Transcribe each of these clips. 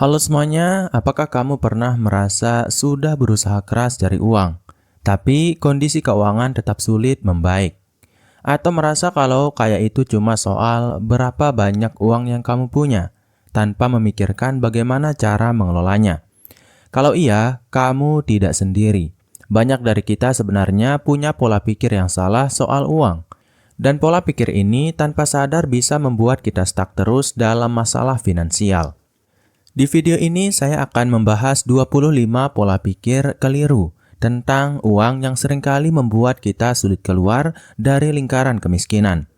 Halo semuanya, apakah kamu pernah merasa sudah berusaha keras cari uang, tapi kondisi keuangan tetap sulit membaik? Atau merasa kalau kaya itu cuma soal berapa banyak uang yang kamu punya, tanpa memikirkan bagaimana cara mengelolanya? Kalau iya, kamu tidak sendiri. Banyak dari kita sebenarnya punya pola pikir yang salah soal uang. Dan pola pikir ini tanpa sadar bisa membuat kita stuck terus dalam masalah finansial. Di video ini saya akan membahas 25 pola pikir keliru tentang uang yang seringkali membuat kita sulit keluar dari lingkaran kemiskinan.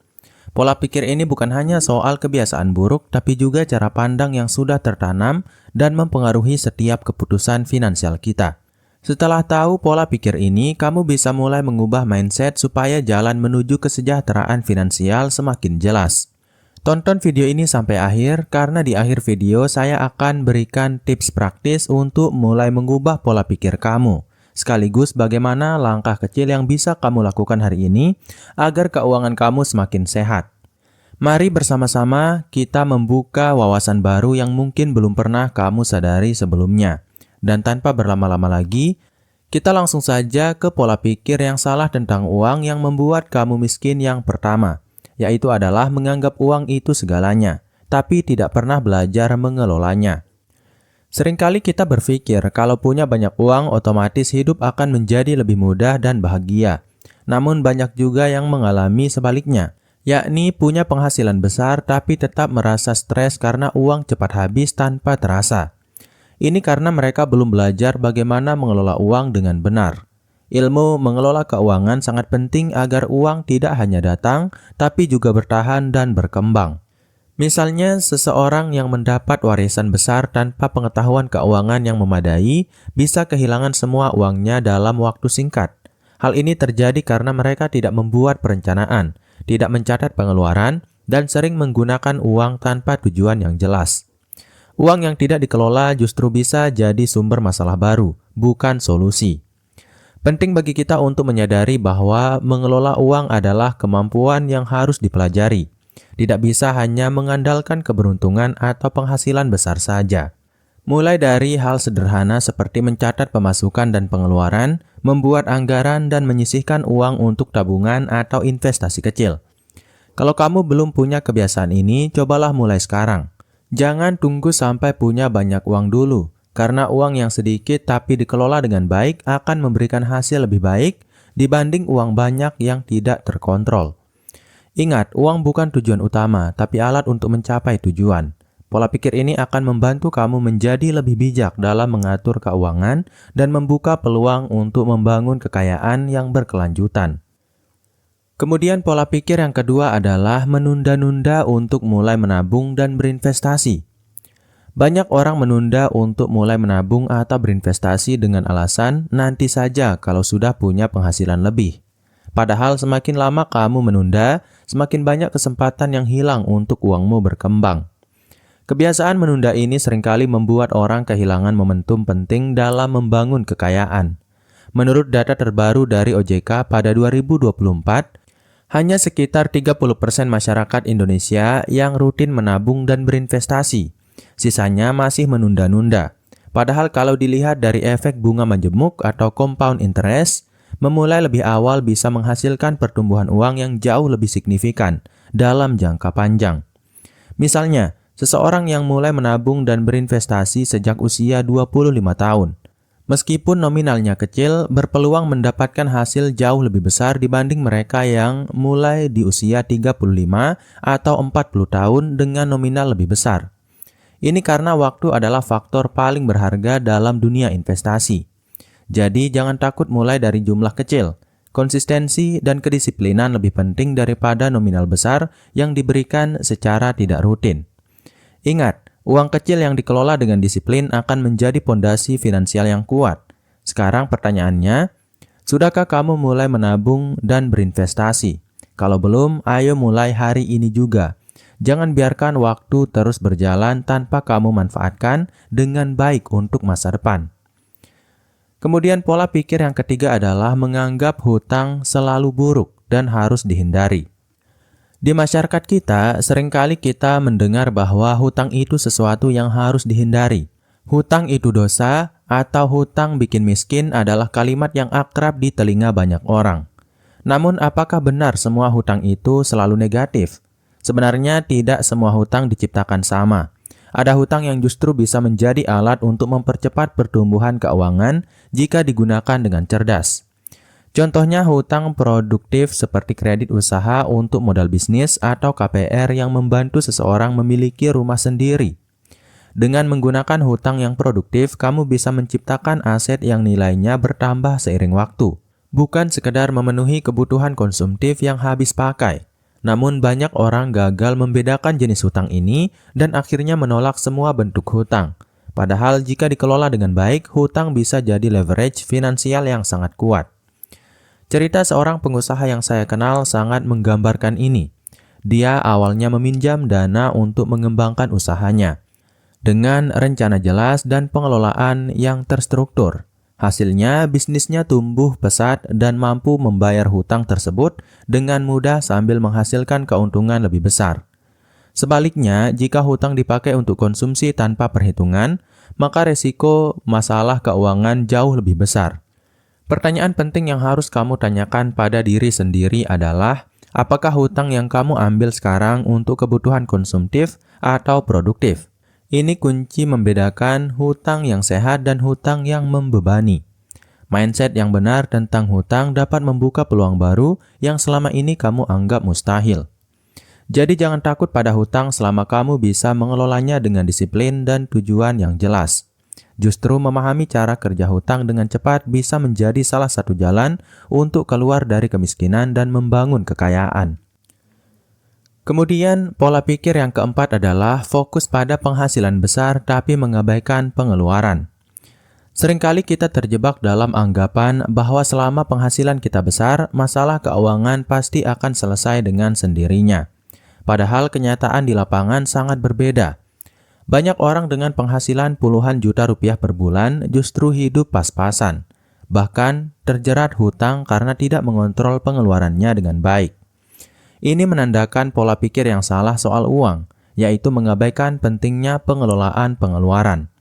Pola pikir ini bukan hanya soal kebiasaan buruk, tapi juga cara pandang yang sudah tertanam dan mempengaruhi setiap keputusan finansial kita. Setelah tahu pola pikir ini, kamu bisa mulai mengubah mindset supaya jalan menuju kesejahteraan finansial semakin jelas. Tonton video ini sampai akhir karena di akhir video saya akan berikan tips praktis untuk mulai mengubah pola pikir kamu. Sekaligus bagaimana langkah kecil yang bisa kamu lakukan hari ini agar keuangan kamu semakin sehat. Mari bersama-sama kita membuka wawasan baru yang mungkin belum pernah kamu sadari sebelumnya. Dan tanpa berlama-lama lagi, kita langsung saja ke pola pikir yang salah tentang uang yang membuat kamu miskin yang pertama, yaitu adalah menganggap uang itu segalanya, tapi tidak pernah belajar mengelolanya. Seringkali kita berpikir kalau punya banyak uang otomatis hidup akan menjadi lebih mudah dan bahagia. Namun banyak juga yang mengalami sebaliknya, yakni punya penghasilan besar tapi tetap merasa stres karena uang cepat habis tanpa terasa. Ini karena mereka belum belajar bagaimana mengelola uang dengan benar. Ilmu mengelola keuangan sangat penting agar uang tidak hanya datang, tapi juga bertahan dan berkembang. Misalnya, seseorang yang mendapat warisan besar tanpa pengetahuan keuangan yang memadai bisa kehilangan semua uangnya dalam waktu singkat. Hal ini terjadi karena mereka tidak membuat perencanaan, tidak mencatat pengeluaran, dan sering menggunakan uang tanpa tujuan yang jelas. Uang yang tidak dikelola justru bisa jadi sumber masalah baru, bukan solusi. Penting bagi kita untuk menyadari bahwa mengelola uang adalah kemampuan yang harus dipelajari. Tidak bisa hanya mengandalkan keberuntungan atau penghasilan besar saja. Mulai dari hal sederhana seperti mencatat pemasukan dan pengeluaran, membuat anggaran dan menyisihkan uang untuk tabungan atau investasi kecil. Kalau kamu belum punya kebiasaan ini, cobalah mulai sekarang. Jangan tunggu sampai punya banyak uang dulu. Karena uang yang sedikit tapi dikelola dengan baik akan memberikan hasil lebih baik dibanding uang banyak yang tidak terkontrol. Ingat, uang bukan tujuan utama, tapi alat untuk mencapai tujuan. Pola pikir ini akan membantu kamu menjadi lebih bijak dalam mengatur keuangan dan membuka peluang untuk membangun kekayaan yang berkelanjutan. Kemudian pola pikir yang kedua adalah menunda-nunda untuk mulai menabung dan berinvestasi. Banyak orang menunda untuk mulai menabung atau berinvestasi dengan alasan nanti saja kalau sudah punya penghasilan lebih. Padahal semakin lama kamu menunda, semakin banyak kesempatan yang hilang untuk uangmu berkembang. Kebiasaan menunda ini seringkali membuat orang kehilangan momentum penting dalam membangun kekayaan. Menurut data terbaru dari OJK pada 2024, hanya sekitar 30% masyarakat Indonesia yang rutin menabung dan berinvestasi. Sisanya masih menunda-nunda. Padahal kalau dilihat dari efek bunga majemuk atau compound interest, memulai lebih awal bisa menghasilkan pertumbuhan uang yang jauh lebih signifikan dalam jangka panjang. Misalnya, seseorang yang mulai menabung dan berinvestasi sejak usia 25 tahun. Meskipun nominalnya kecil, berpeluang mendapatkan hasil jauh lebih besar dibanding mereka yang mulai di usia 35 atau 40 tahun dengan nominal lebih besar. Ini karena waktu adalah faktor paling berharga dalam dunia investasi. Jadi jangan takut mulai dari jumlah kecil. Konsistensi dan kedisiplinan lebih penting daripada nominal besar yang diberikan secara tidak rutin. Ingat, uang kecil yang dikelola dengan disiplin akan menjadi pondasi finansial yang kuat. Sekarang pertanyaannya, sudahkah kamu mulai menabung dan berinvestasi? Kalau belum, ayo mulai hari ini juga. Jangan biarkan waktu terus berjalan tanpa kamu manfaatkan dengan baik untuk masa depan. Kemudian pola pikir yang ketiga adalah menganggap hutang selalu buruk dan harus dihindari. Di masyarakat kita, seringkali kita mendengar bahwa hutang itu sesuatu yang harus dihindari. Hutang itu dosa atau hutang bikin miskin adalah kalimat yang akrab di telinga banyak orang. Namun apakah benar semua hutang itu selalu negatif? Sebenarnya tidak semua hutang diciptakan sama. Ada hutang yang justru bisa menjadi alat untuk mempercepat pertumbuhan keuangan jika digunakan dengan cerdas. Contohnya hutang produktif seperti kredit usaha untuk modal bisnis atau KPR yang membantu seseorang memiliki rumah sendiri. Dengan menggunakan hutang yang produktif, kamu bisa menciptakan aset yang nilainya bertambah seiring waktu. Bukan sekedar memenuhi kebutuhan konsumtif yang habis pakai. Namun banyak orang gagal membedakan jenis hutang ini dan akhirnya menolak semua bentuk hutang. Padahal jika dikelola dengan baik, hutang bisa jadi leverage finansial yang sangat kuat. Cerita seorang pengusaha yang saya kenal sangat menggambarkan ini. Dia awalnya meminjam dana untuk mengembangkan usahanya. Dengan rencana jelas dan pengelolaan yang terstruktur. Hasilnya, bisnisnya tumbuh pesat dan mampu membayar hutang tersebut dengan mudah sambil menghasilkan keuntungan lebih besar. Sebaliknya, jika hutang dipakai untuk konsumsi tanpa perhitungan, maka resiko masalah keuangan jauh lebih besar. Pertanyaan penting yang harus kamu tanyakan pada diri sendiri adalah, apakah hutang yang kamu ambil sekarang untuk kebutuhan konsumtif atau produktif? Ini kunci membedakan hutang yang sehat dan hutang yang membebani. Mindset yang benar tentang hutang dapat membuka peluang baru yang selama ini kamu anggap mustahil. Jadi jangan takut pada hutang selama kamu bisa mengelolanya dengan disiplin dan tujuan yang jelas. Justru memahami cara kerja hutang dengan cepat bisa menjadi salah satu jalan untuk keluar dari kemiskinan dan membangun kekayaan. Kemudian, pola pikir yang keempat adalah fokus pada penghasilan besar tapi mengabaikan pengeluaran. Seringkali kita terjebak dalam anggapan bahwa selama penghasilan kita besar, masalah keuangan pasti akan selesai dengan sendirinya. Padahal kenyataan di lapangan sangat berbeda. Banyak orang dengan penghasilan puluhan juta rupiah per bulan justru hidup pas-pasan, bahkan terjerat hutang karena tidak mengontrol pengeluarannya dengan baik. Ini menandakan pola pikir yang salah soal uang, yaitu mengabaikan pentingnya pengelolaan pengeluaran.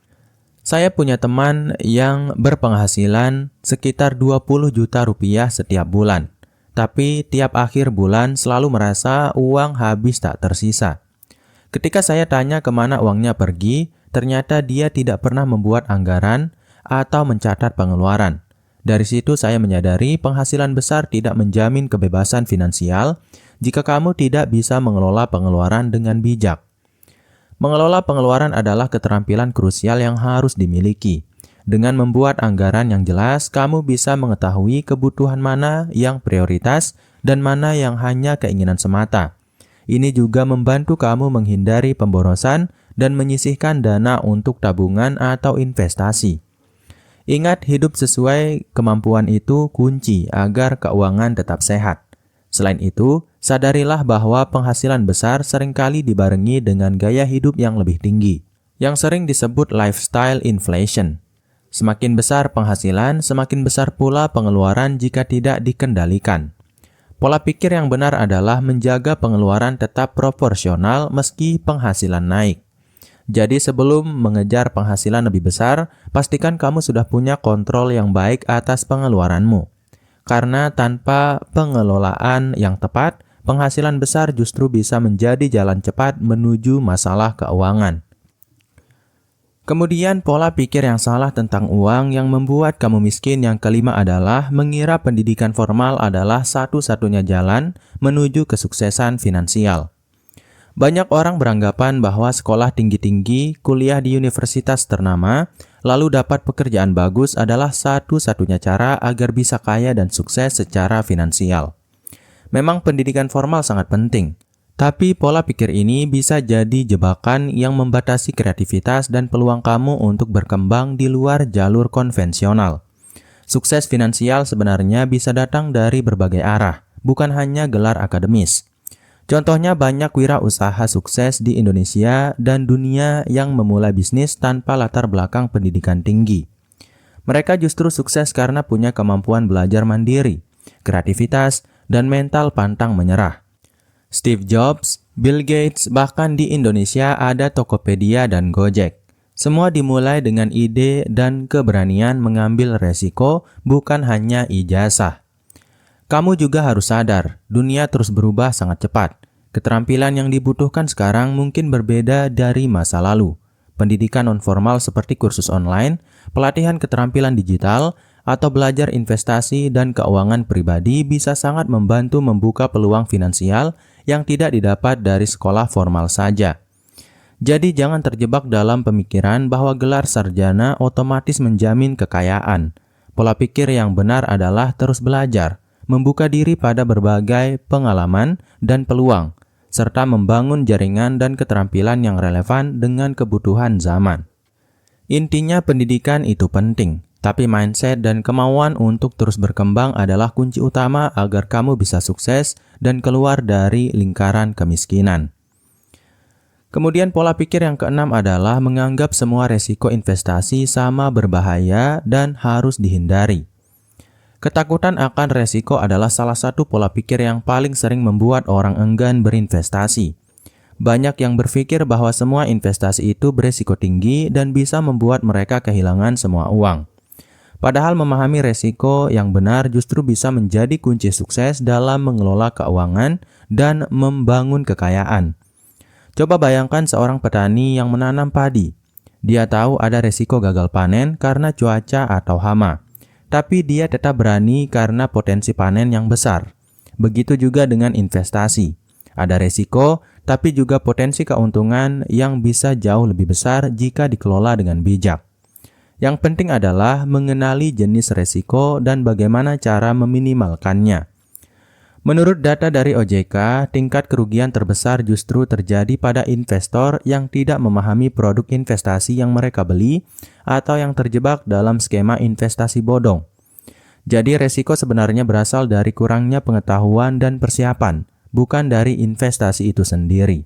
Saya punya teman yang berpenghasilan sekitar 20 juta rupiah setiap bulan, tapi tiap akhir bulan selalu merasa uang habis tak tersisa. Ketika saya tanya kemana uangnya pergi, ternyata dia tidak pernah membuat anggaran atau mencatat pengeluaran. Dari situ saya menyadari penghasilan besar tidak menjamin kebebasan finansial jika kamu tidak bisa mengelola pengeluaran dengan bijak. Mengelola pengeluaran adalah keterampilan krusial yang harus dimiliki. Dengan membuat anggaran yang jelas, kamu bisa mengetahui kebutuhan mana yang prioritas dan mana yang hanya keinginan semata. Ini juga membantu kamu menghindari pemborosan dan menyisihkan dana untuk tabungan atau investasi. Ingat, hidup sesuai kemampuan itu kunci agar keuangan tetap sehat. Selain itu, sadarilah bahwa penghasilan besar seringkali dibarengi dengan gaya hidup yang lebih tinggi, yang sering disebut lifestyle inflation. Semakin besar penghasilan, semakin besar pula pengeluaran jika tidak dikendalikan. Pola pikir yang benar adalah menjaga pengeluaran tetap proporsional meski penghasilan naik. Jadi sebelum mengejar penghasilan lebih besar, pastikan kamu sudah punya kontrol yang baik atas pengeluaranmu. Karena tanpa pengelolaan yang tepat, penghasilan besar justru bisa menjadi jalan cepat menuju masalah keuangan. Kemudian pola pikir yang salah tentang uang yang membuat kamu miskin yang kelima adalah mengira pendidikan formal adalah satu-satunya jalan menuju kesuksesan finansial. Banyak orang beranggapan bahwa sekolah tinggi-tinggi, kuliah di universitas ternama, lalu dapat pekerjaan bagus adalah satu-satunya cara agar bisa kaya dan sukses secara finansial. Memang pendidikan formal sangat penting, tapi pola pikir ini bisa jadi jebakan yang membatasi kreativitas dan peluang kamu untuk berkembang di luar jalur konvensional. Sukses finansial sebenarnya bisa datang dari berbagai arah, bukan hanya gelar akademis. Contohnya banyak wirausaha sukses di Indonesia dan dunia yang memulai bisnis tanpa latar belakang pendidikan tinggi. Mereka justru sukses karena punya kemampuan belajar mandiri, kreativitas, dan mental pantang menyerah. Steve Jobs, Bill Gates, bahkan di Indonesia ada Tokopedia dan Gojek. Semua dimulai dengan ide dan keberanian mengambil resiko, bukan hanya ijazah. Kamu juga harus sadar, dunia terus berubah sangat cepat. Keterampilan yang dibutuhkan sekarang mungkin berbeda dari masa lalu. Pendidikan nonformal seperti kursus online, pelatihan keterampilan digital, atau belajar investasi dan keuangan pribadi bisa sangat membantu membuka peluang finansial yang tidak didapat dari sekolah formal saja. Jadi jangan terjebak dalam pemikiran bahwa gelar sarjana otomatis menjamin kekayaan. Pola pikir yang benar adalah terus belajar, membuka diri pada berbagai pengalaman dan peluang, serta membangun jaringan dan keterampilan yang relevan dengan kebutuhan zaman. Intinya pendidikan itu penting, tapi mindset dan kemauan untuk terus berkembang adalah kunci utama agar kamu bisa sukses dan keluar dari lingkaran kemiskinan. Kemudian pola pikir yang keenam adalah menganggap semua resiko investasi sama berbahaya dan harus dihindari. Ketakutan akan resiko adalah salah satu pola pikir yang paling sering membuat orang enggan berinvestasi. Banyak yang berpikir bahwa semua investasi itu beresiko tinggi dan bisa membuat mereka kehilangan semua uang. Padahal memahami resiko yang benar justru bisa menjadi kunci sukses dalam mengelola keuangan dan membangun kekayaan. Coba bayangkan seorang petani yang menanam padi. Dia tahu ada resiko gagal panen karena cuaca atau hama. Tapi dia tetap berani karena potensi panen yang besar. Begitu juga dengan investasi. Ada resiko, tapi juga potensi keuntungan yang bisa jauh lebih besar jika dikelola dengan bijak. Yang penting adalah mengenali jenis resiko dan bagaimana cara meminimalkannya. Menurut data dari OJK, tingkat kerugian terbesar justru terjadi pada investor yang tidak memahami produk investasi yang mereka beli atau yang terjebak dalam skema investasi bodong. Jadi resiko sebenarnya berasal dari kurangnya pengetahuan dan persiapan, bukan dari investasi itu sendiri.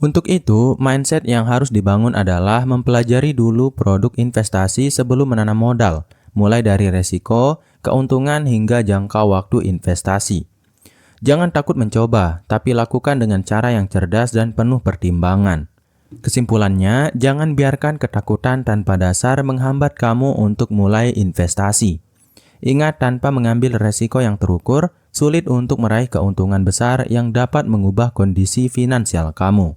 Untuk itu, mindset yang harus dibangun adalah mempelajari dulu produk investasi sebelum menanam modal, mulai dari resiko, keuntungan hingga jangka waktu investasi. Jangan takut mencoba, tapi lakukan dengan cara yang cerdas dan penuh pertimbangan. Kesimpulannya, jangan biarkan ketakutan tanpa dasar menghambat kamu untuk mulai investasi. Ingat, tanpa mengambil resiko yang terukur, sulit untuk meraih keuntungan besar yang dapat mengubah kondisi finansial kamu.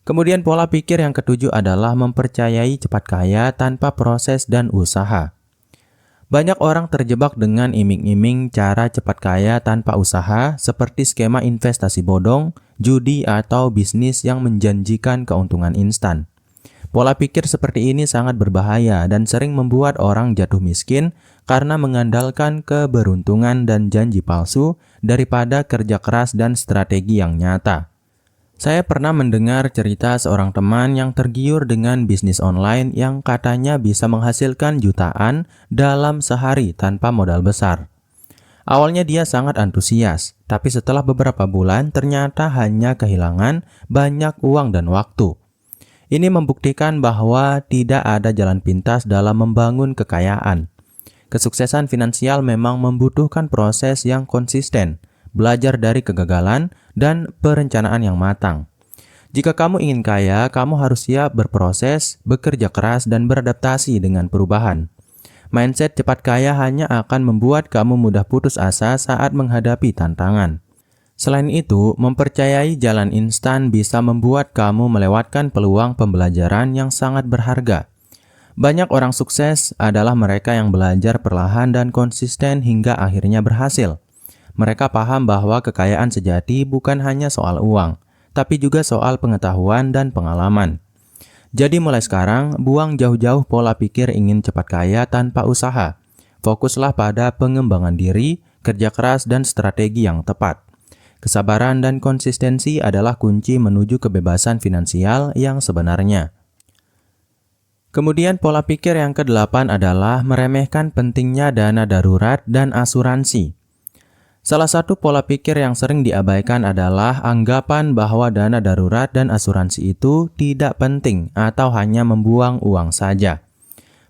Kemudian pola pikir yang ketujuh adalah mempercayai cepat kaya tanpa proses dan usaha. Banyak orang terjebak dengan iming-iming cara cepat kaya tanpa usaha seperti skema investasi bodong, judi, atau bisnis yang menjanjikan keuntungan instan. Pola pikir seperti ini sangat berbahaya dan sering membuat orang jatuh miskin karena mengandalkan keberuntungan dan janji palsu daripada kerja keras dan strategi yang nyata. Saya pernah mendengar cerita seorang teman yang tergiur dengan bisnis online yang katanya bisa menghasilkan jutaan dalam sehari tanpa modal besar. Awalnya dia sangat antusias, tapi setelah beberapa bulan ternyata hanya kehilangan banyak uang dan waktu. Ini membuktikan bahwa tidak ada jalan pintas dalam membangun kekayaan. Kesuksesan finansial memang membutuhkan proses yang konsisten, belajar dari kegagalan, dan perencanaan yang matang. Jika kamu ingin kaya, kamu harus siap berproses, bekerja keras, dan beradaptasi dengan perubahan. Mindset cepat kaya hanya akan membuat kamu mudah putus asa saat menghadapi tantangan. Selain itu, mempercayai jalan instan bisa membuat kamu melewatkan peluang pembelajaran yang sangat berharga. Banyak orang sukses adalah mereka yang belajar perlahan dan konsisten hingga akhirnya berhasil. Mereka paham bahwa kekayaan sejati bukan hanya soal uang, tapi juga soal pengetahuan dan pengalaman. Jadi mulai sekarang, buang jauh-jauh pola pikir ingin cepat kaya tanpa usaha. Fokuslah pada pengembangan diri, kerja keras, dan strategi yang tepat. Kesabaran dan konsistensi adalah kunci menuju kebebasan finansial yang sebenarnya. Kemudian pola pikir yang ke-8 adalah meremehkan pentingnya dana darurat dan asuransi. Salah satu pola pikir yang sering diabaikan adalah anggapan bahwa dana darurat dan asuransi itu tidak penting atau hanya membuang uang saja.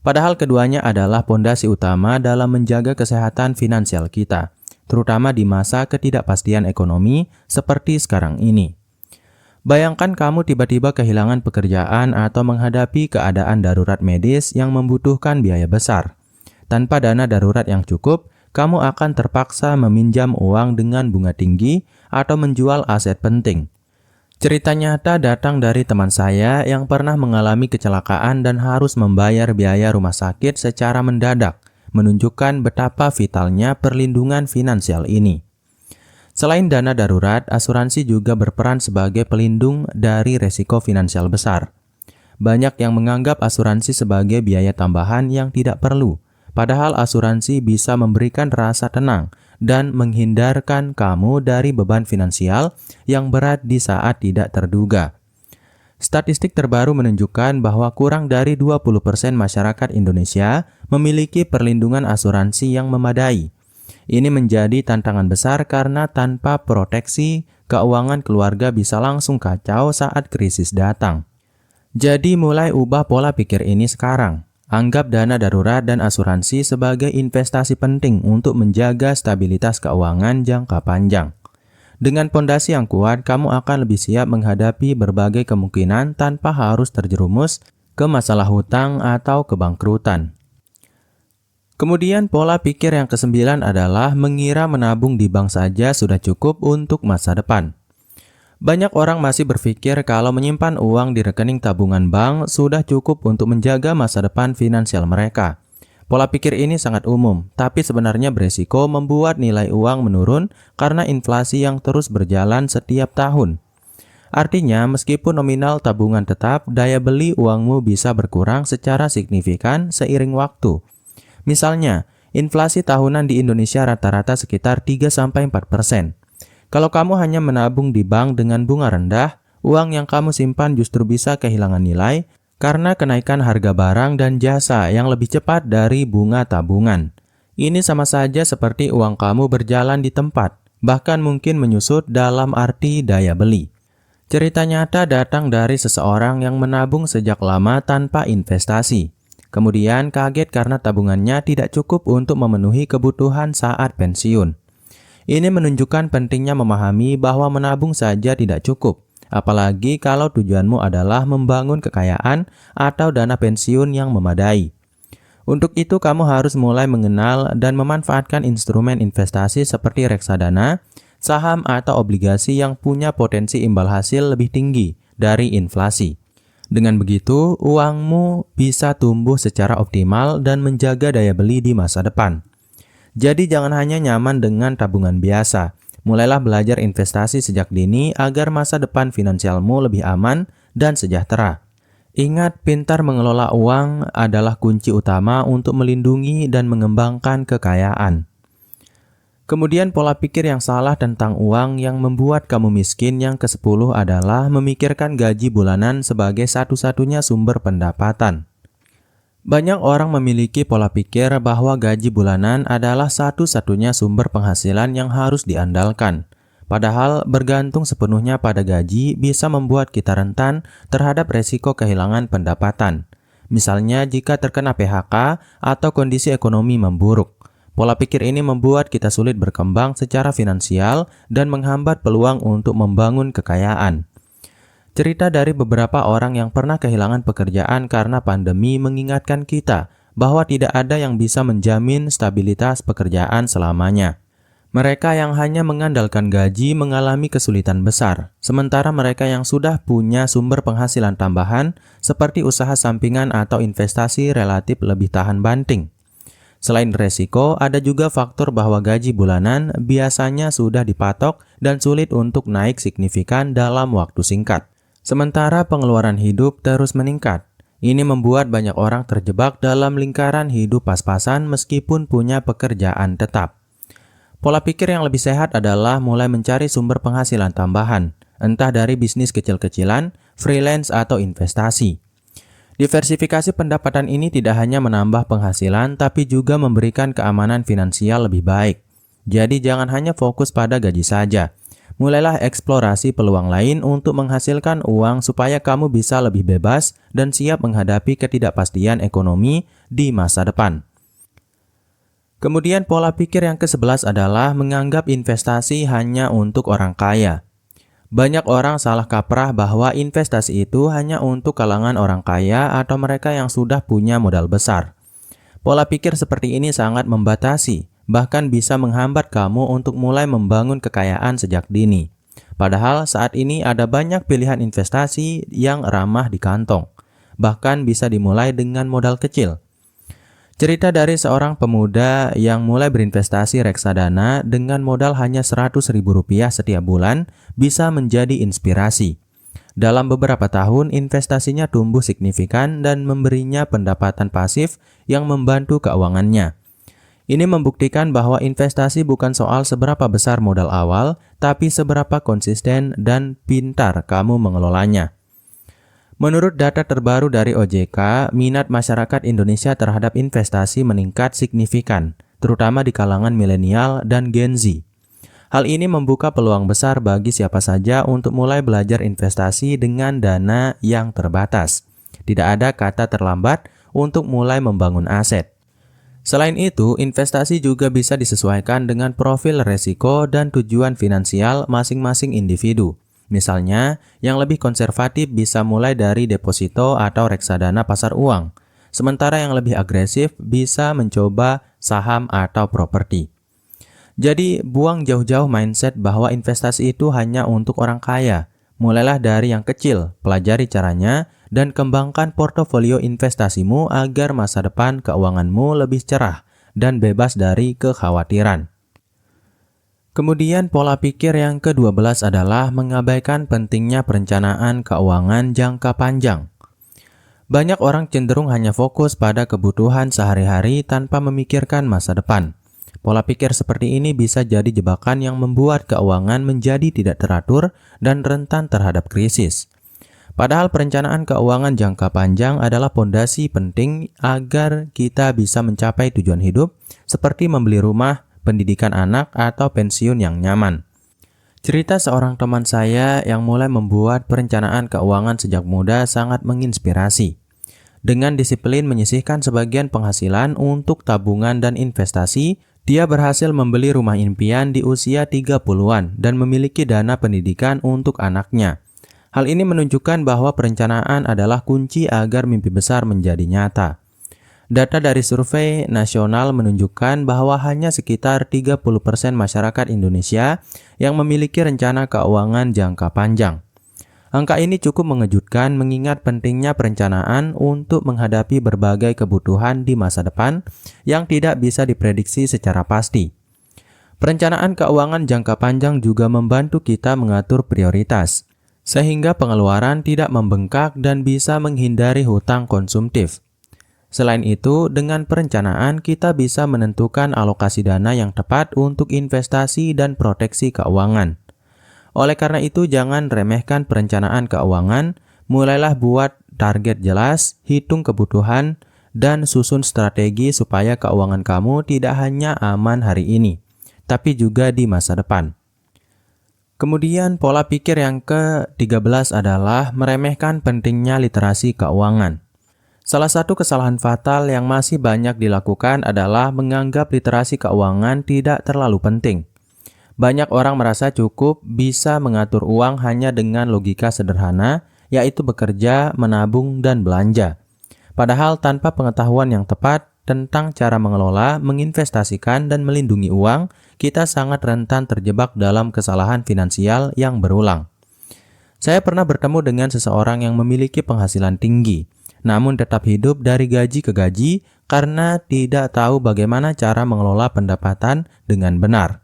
Padahal keduanya adalah pondasi utama dalam menjaga kesehatan finansial kita, terutama di masa ketidakpastian ekonomi seperti sekarang ini. Bayangkan kamu tiba-tiba kehilangan pekerjaan atau menghadapi keadaan darurat medis yang membutuhkan biaya besar. Tanpa dana darurat yang cukup, kamu akan terpaksa meminjam uang dengan bunga tinggi atau menjual aset penting. Cerita nyata datang dari teman saya yang pernah mengalami kecelakaan dan harus membayar biaya rumah sakit secara mendadak, menunjukkan betapa vitalnya perlindungan finansial ini. Selain dana darurat, asuransi juga berperan sebagai pelindung dari resiko finansial besar. Banyak yang menganggap asuransi sebagai biaya tambahan yang tidak perlu, padahal asuransi bisa memberikan rasa tenang dan menghindarkan kamu dari beban finansial yang berat di saat tidak terduga. Statistik terbaru menunjukkan bahwa kurang dari 20% masyarakat Indonesia memiliki perlindungan asuransi yang memadai. Ini menjadi tantangan besar karena tanpa proteksi, keuangan keluarga bisa langsung kacau saat krisis datang. Jadi mulai ubah pola pikir ini sekarang. Anggap dana darurat dan asuransi sebagai investasi penting untuk menjaga stabilitas keuangan jangka panjang. Dengan pondasi yang kuat, kamu akan lebih siap menghadapi berbagai kemungkinan tanpa harus terjerumus ke masalah hutang atau kebangkrutan. Kemudian pola pikir yang kesembilan adalah mengira menabung di bank saja sudah cukup untuk masa depan. Banyak orang masih berpikir kalau menyimpan uang di rekening tabungan bank sudah cukup untuk menjaga masa depan finansial mereka. Pola pikir ini sangat umum, tapi sebenarnya beresiko membuat nilai uang menurun karena inflasi yang terus berjalan setiap tahun. Artinya, meskipun nominal tabungan tetap, daya beli uangmu bisa berkurang secara signifikan seiring waktu. Misalnya, inflasi tahunan di Indonesia rata-rata sekitar 3-4%. Kalau kamu hanya menabung di bank dengan bunga rendah, uang yang kamu simpan justru bisa kehilangan nilai karena kenaikan harga barang dan jasa yang lebih cepat dari bunga tabungan. Ini sama saja seperti uang kamu berjalan di tempat, bahkan mungkin menyusut dalam arti daya beli. Cerita nyata datang dari seseorang yang menabung sejak lama tanpa investasi. Kemudian kaget karena tabungannya tidak cukup untuk memenuhi kebutuhan saat pensiun. Ini menunjukkan pentingnya memahami bahwa menabung saja tidak cukup, apalagi kalau tujuanmu adalah membangun kekayaan atau dana pensiun yang memadai. Untuk itu, kamu harus mulai mengenal dan memanfaatkan instrumen investasi seperti reksadana, saham atau obligasi yang punya potensi imbal hasil lebih tinggi dari inflasi. Dengan begitu, uangmu bisa tumbuh secara optimal dan menjaga daya beli di masa depan. Jadi jangan hanya nyaman dengan tabungan biasa. Mulailah belajar investasi sejak dini agar masa depan finansialmu lebih aman dan sejahtera. Ingat, pintar mengelola uang adalah kunci utama untuk melindungi dan mengembangkan kekayaan. Kemudian pola pikir yang salah tentang uang yang membuat kamu miskin yang ke-10 adalah memikirkan gaji bulanan sebagai satu-satunya sumber pendapatan. Banyak orang memiliki pola pikir bahwa gaji bulanan adalah satu-satunya sumber penghasilan yang harus diandalkan. Padahal bergantung sepenuhnya pada gaji bisa membuat kita rentan terhadap resiko kehilangan pendapatan. Misalnya jika terkena PHK atau kondisi ekonomi memburuk. Pola pikir ini membuat kita sulit berkembang secara finansial dan menghambat peluang untuk membangun kekayaan. Cerita dari beberapa orang yang pernah kehilangan pekerjaan karena pandemi mengingatkan kita bahwa tidak ada yang bisa menjamin stabilitas pekerjaan selamanya. Mereka yang hanya mengandalkan gaji mengalami kesulitan besar, sementara mereka yang sudah punya sumber penghasilan tambahan seperti usaha sampingan atau investasi relatif lebih tahan banting. Selain resiko, ada juga faktor bahwa gaji bulanan biasanya sudah dipatok dan sulit untuk naik signifikan dalam waktu singkat. Sementara pengeluaran hidup terus meningkat. Ini membuat banyak orang terjebak dalam lingkaran hidup pas-pasan meskipun punya pekerjaan tetap. Pola pikir yang lebih sehat adalah mulai mencari sumber penghasilan tambahan, entah dari bisnis kecil-kecilan, freelance, atau investasi. Diversifikasi pendapatan ini tidak hanya menambah penghasilan, tapi juga memberikan keamanan finansial lebih baik. Jadi jangan hanya fokus pada gaji saja. Mulailah eksplorasi peluang lain untuk menghasilkan uang supaya kamu bisa lebih bebas dan siap menghadapi ketidakpastian ekonomi di masa depan. Kemudian pola pikir yang ke-11 adalah menganggap investasi hanya untuk orang kaya. Banyak orang salah kaprah bahwa investasi itu hanya untuk kalangan orang kaya atau mereka yang sudah punya modal besar. Pola pikir seperti ini sangat membatasi, bahkan bisa menghambat kamu untuk mulai membangun kekayaan sejak dini. Padahal saat ini ada banyak pilihan investasi yang ramah di kantong, bahkan bisa dimulai dengan modal kecil. Cerita dari seorang pemuda yang mulai berinvestasi reksadana dengan modal hanya Rp100.000 setiap bulan bisa menjadi inspirasi. Dalam beberapa tahun, investasinya tumbuh signifikan dan memberinya pendapatan pasif yang membantu keuangannya. Ini membuktikan bahwa investasi bukan soal seberapa besar modal awal, tapi seberapa konsisten dan pintar kamu mengelolanya. Menurut data terbaru dari OJK, minat masyarakat Indonesia terhadap investasi meningkat signifikan, terutama di kalangan milenial dan Gen Z. Hal ini membuka peluang besar bagi siapa saja untuk mulai belajar investasi dengan dana yang terbatas. Tidak ada kata terlambat untuk mulai membangun aset. Selain itu, investasi juga bisa disesuaikan dengan profil resiko dan tujuan finansial masing-masing individu. Misalnya, yang lebih konservatif bisa mulai dari deposito atau reksadana pasar uang, sementara yang lebih agresif bisa mencoba saham atau properti. Jadi, buang jauh-jauh mindset bahwa investasi itu hanya untuk orang kaya. Mulailah dari yang kecil, pelajari caranya, dan kembangkan portofolio investasimu agar masa depan keuanganmu lebih cerah dan bebas dari kekhawatiran. Kemudian pola pikir yang ke-12 adalah mengabaikan pentingnya perencanaan keuangan jangka panjang. Banyak orang cenderung hanya fokus pada kebutuhan sehari-hari tanpa memikirkan masa depan. Pola pikir seperti ini bisa jadi jebakan yang membuat keuangan menjadi tidak teratur dan rentan terhadap krisis. Padahal perencanaan keuangan jangka panjang adalah fondasi penting agar kita bisa mencapai tujuan hidup seperti membeli rumah, pendidikan anak, atau pensiun yang nyaman. Cerita seorang teman saya yang mulai membuat perencanaan keuangan sejak muda sangat menginspirasi. Dengan disiplin menyisihkan sebagian penghasilan untuk tabungan dan investasi, dia berhasil membeli rumah impian di usia 30-an dan memiliki dana pendidikan untuk anaknya. Hal ini menunjukkan bahwa perencanaan adalah kunci agar mimpi besar menjadi nyata. Data dari survei nasional menunjukkan bahwa hanya sekitar 30% masyarakat Indonesia yang memiliki rencana keuangan jangka panjang. Angka ini cukup mengejutkan mengingat pentingnya perencanaan untuk menghadapi berbagai kebutuhan di masa depan yang tidak bisa diprediksi secara pasti. Perencanaan keuangan jangka panjang juga membantu kita mengatur prioritas, sehingga pengeluaran tidak membengkak dan bisa menghindari hutang konsumtif. Selain itu, dengan perencanaan kita bisa menentukan alokasi dana yang tepat untuk investasi dan proteksi keuangan. Oleh karena itu, jangan remehkan perencanaan keuangan, mulailah buat target jelas, hitung kebutuhan, dan susun strategi supaya keuangan kamu tidak hanya aman hari ini, tapi juga di masa depan. Kemudian, pola pikir yang ke-13 adalah meremehkan pentingnya literasi keuangan. Salah satu kesalahan fatal yang masih banyak dilakukan adalah menganggap literasi keuangan tidak terlalu penting. Banyak orang merasa cukup bisa mengatur uang hanya dengan logika sederhana, yaitu bekerja, menabung, dan belanja. Padahal tanpa pengetahuan yang tepat tentang cara mengelola, menginvestasikan, dan melindungi uang, kita sangat rentan terjebak dalam kesalahan finansial yang berulang. Saya pernah bertemu dengan seseorang yang memiliki penghasilan tinggi, namun tetap hidup dari gaji ke gaji karena tidak tahu bagaimana cara mengelola pendapatan dengan benar.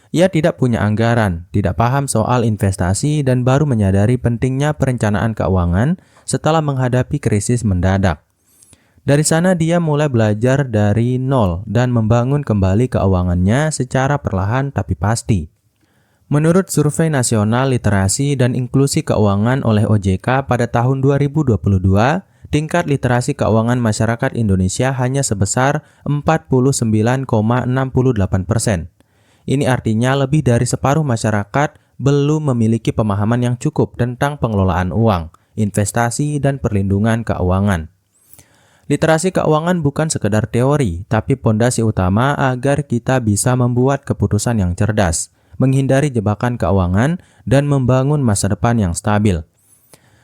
Ia tidak punya anggaran, tidak paham soal investasi, dan baru menyadari pentingnya perencanaan keuangan setelah menghadapi krisis mendadak. Dari sana dia mulai belajar dari nol dan membangun kembali keuangannya secara perlahan tapi pasti. Menurut Survei Nasional Literasi dan Inklusi Keuangan oleh OJK pada tahun 2022, tingkat literasi keuangan masyarakat Indonesia hanya sebesar 49,68%. Ini artinya lebih dari separuh masyarakat belum memiliki pemahaman yang cukup tentang pengelolaan uang, investasi, dan perlindungan keuangan. Literasi keuangan bukan sekedar teori, tapi pondasi utama agar kita bisa membuat keputusan yang cerdas, menghindari jebakan keuangan, dan membangun masa depan yang stabil.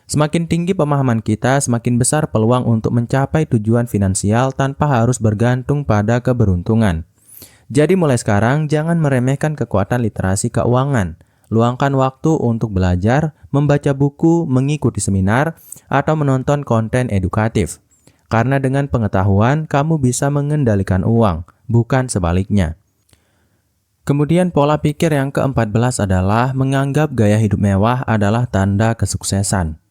Semakin tinggi pemahaman kita, semakin besar peluang untuk mencapai tujuan finansial tanpa harus bergantung pada keberuntungan. Jadi mulai sekarang, jangan meremehkan kekuatan literasi keuangan. Luangkan waktu untuk belajar, membaca buku, mengikuti seminar, atau menonton konten edukatif. Karena dengan pengetahuan, kamu bisa mengendalikan uang, bukan sebaliknya. Kemudian pola pikir yang ke-14 adalah menganggap gaya hidup mewah adalah tanda kesuksesan.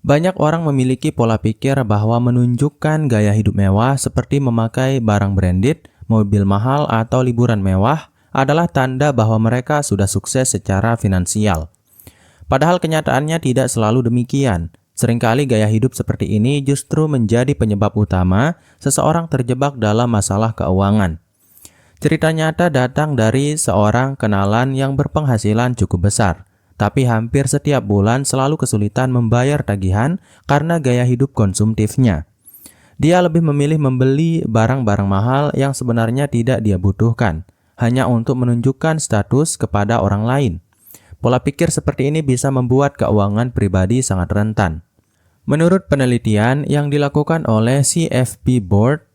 Banyak orang memiliki pola pikir bahwa menunjukkan gaya hidup mewah seperti memakai barang branded, mobil mahal, atau liburan mewah adalah tanda bahwa mereka sudah sukses secara finansial. Padahal kenyataannya tidak selalu demikian. Seringkali gaya hidup seperti ini justru menjadi penyebab utama seseorang terjebak dalam masalah keuangan. Cerita nyata datang dari seorang kenalan yang berpenghasilan cukup besar, tapi hampir setiap bulan selalu kesulitan membayar tagihan karena gaya hidup konsumtifnya. Dia lebih memilih membeli barang-barang mahal yang sebenarnya tidak dia butuhkan, hanya untuk menunjukkan status kepada orang lain. Pola pikir seperti ini bisa membuat keuangan pribadi sangat rentan. Menurut penelitian yang dilakukan oleh CFP Board,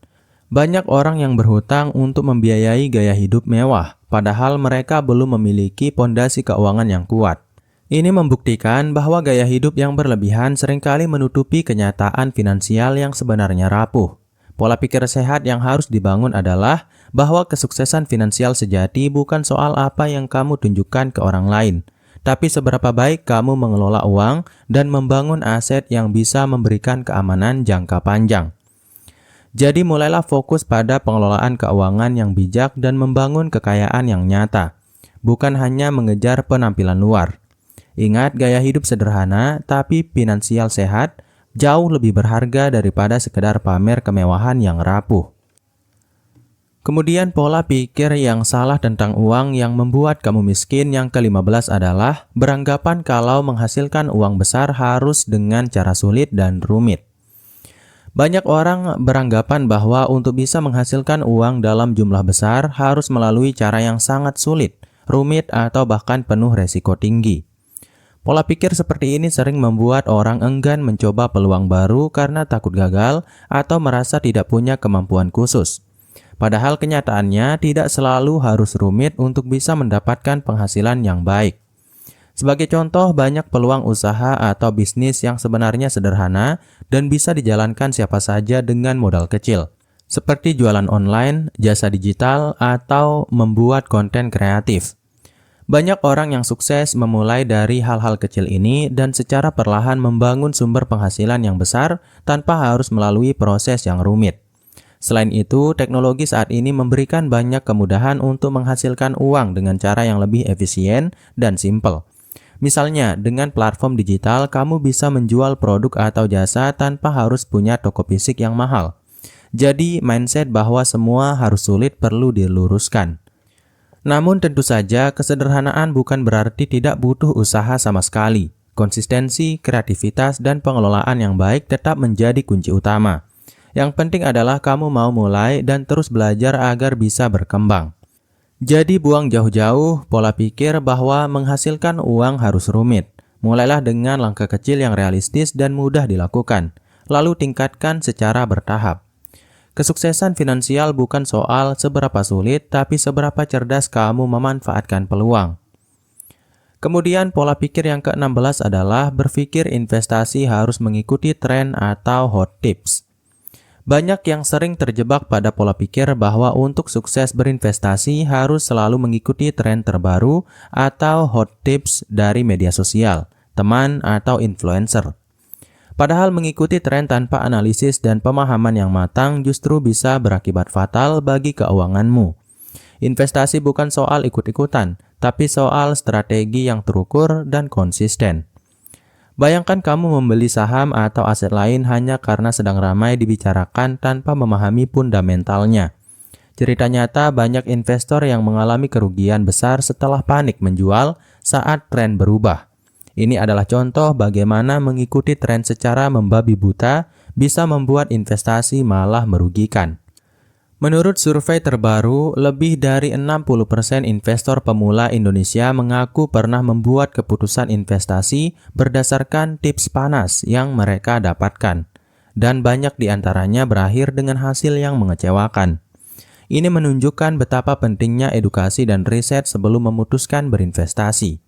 banyak orang yang berhutang untuk membiayai gaya hidup mewah, padahal mereka belum memiliki pondasi keuangan yang kuat. Ini membuktikan bahwa gaya hidup yang berlebihan seringkali menutupi kenyataan finansial yang sebenarnya rapuh. Pola pikir sehat yang harus dibangun adalah bahwa kesuksesan finansial sejati bukan soal apa yang kamu tunjukkan ke orang lain, tapi seberapa baik kamu mengelola uang dan membangun aset yang bisa memberikan keamanan jangka panjang. Jadi mulailah fokus pada pengelolaan keuangan yang bijak dan membangun kekayaan yang nyata, bukan hanya mengejar penampilan luar. Ingat, gaya hidup sederhana tapi finansial sehat jauh lebih berharga daripada sekedar pamer kemewahan yang rapuh. Kemudian pola pikir yang salah tentang uang yang membuat kamu miskin yang ke-15 adalah beranggapan kalau menghasilkan uang besar harus dengan cara sulit dan rumit. Banyak orang beranggapan bahwa untuk bisa menghasilkan uang dalam jumlah besar harus melalui cara yang sangat sulit, rumit, atau bahkan penuh resiko tinggi. Pola pikir seperti ini sering membuat orang enggan mencoba peluang baru karena takut gagal atau merasa tidak punya kemampuan khusus. Padahal kenyataannya tidak selalu harus rumit untuk bisa mendapatkan penghasilan yang baik. Sebagai contoh, banyak peluang usaha atau bisnis yang sebenarnya sederhana dan bisa dijalankan siapa saja dengan modal kecil, seperti jualan online, jasa digital, atau membuat konten kreatif. Banyak orang yang sukses memulai dari hal-hal kecil ini dan secara perlahan membangun sumber penghasilan yang besar tanpa harus melalui proses yang rumit. Selain itu, teknologi saat ini memberikan banyak kemudahan untuk menghasilkan uang dengan cara yang lebih efisien dan simpel. Misalnya, dengan platform digital, kamu bisa menjual produk atau jasa tanpa harus punya toko fisik yang mahal. Jadi, mindset bahwa semua harus sulit perlu diluruskan. Namun tentu saja kesederhanaan bukan berarti tidak butuh usaha sama sekali. Konsistensi, kreativitas, dan pengelolaan yang baik tetap menjadi kunci utama. Yang penting adalah kamu mau mulai dan terus belajar agar bisa berkembang. Jadi buang jauh-jauh pola pikir bahwa menghasilkan uang harus rumit. Mulailah dengan langkah kecil yang realistis dan mudah dilakukan, lalu tingkatkan secara bertahap. Kesuksesan finansial bukan soal seberapa sulit, tapi seberapa cerdas kamu memanfaatkan peluang. Kemudian pola pikir yang ke-16 adalah berpikir investasi harus mengikuti tren atau hot tips. Banyak yang sering terjebak pada pola pikir bahwa untuk sukses berinvestasi harus selalu mengikuti tren terbaru atau hot tips dari media sosial, teman, atau influencer. Padahal mengikuti tren tanpa analisis dan pemahaman yang matang justru bisa berakibat fatal bagi keuanganmu. Investasi bukan soal ikut-ikutan, tapi soal strategi yang terukur dan konsisten. Bayangkan kamu membeli saham atau aset lain hanya karena sedang ramai dibicarakan tanpa memahami fundamentalnya. Cerita nyata banyak investor yang mengalami kerugian besar setelah panik menjual saat tren berubah. Ini adalah contoh bagaimana mengikuti tren secara membabi buta bisa membuat investasi malah merugikan. Menurut survei terbaru, lebih dari 60% investor pemula Indonesia mengaku pernah membuat keputusan investasi berdasarkan tips panas yang mereka dapatkan, dan banyak di antaranya berakhir dengan hasil yang mengecewakan. Ini menunjukkan betapa pentingnya edukasi dan riset sebelum memutuskan berinvestasi.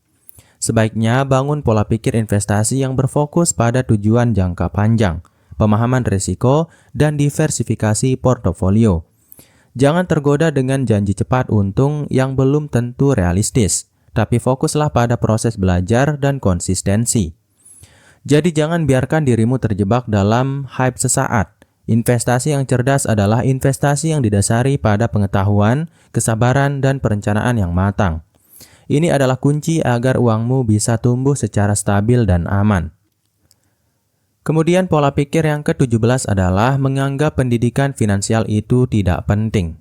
Sebaiknya bangun pola pikir investasi yang berfokus pada tujuan jangka panjang, pemahaman risiko, dan diversifikasi portofolio. Jangan tergoda dengan janji cepat untung yang belum tentu realistis, tapi fokuslah pada proses belajar dan konsistensi. Jadi jangan biarkan dirimu terjebak dalam hype sesaat. Investasi yang cerdas adalah investasi yang didasari pada pengetahuan, kesabaran, dan perencanaan yang matang. Ini adalah kunci agar uangmu bisa tumbuh secara stabil dan aman. Kemudian pola pikir yang ke-17 adalah menganggap pendidikan finansial itu tidak penting.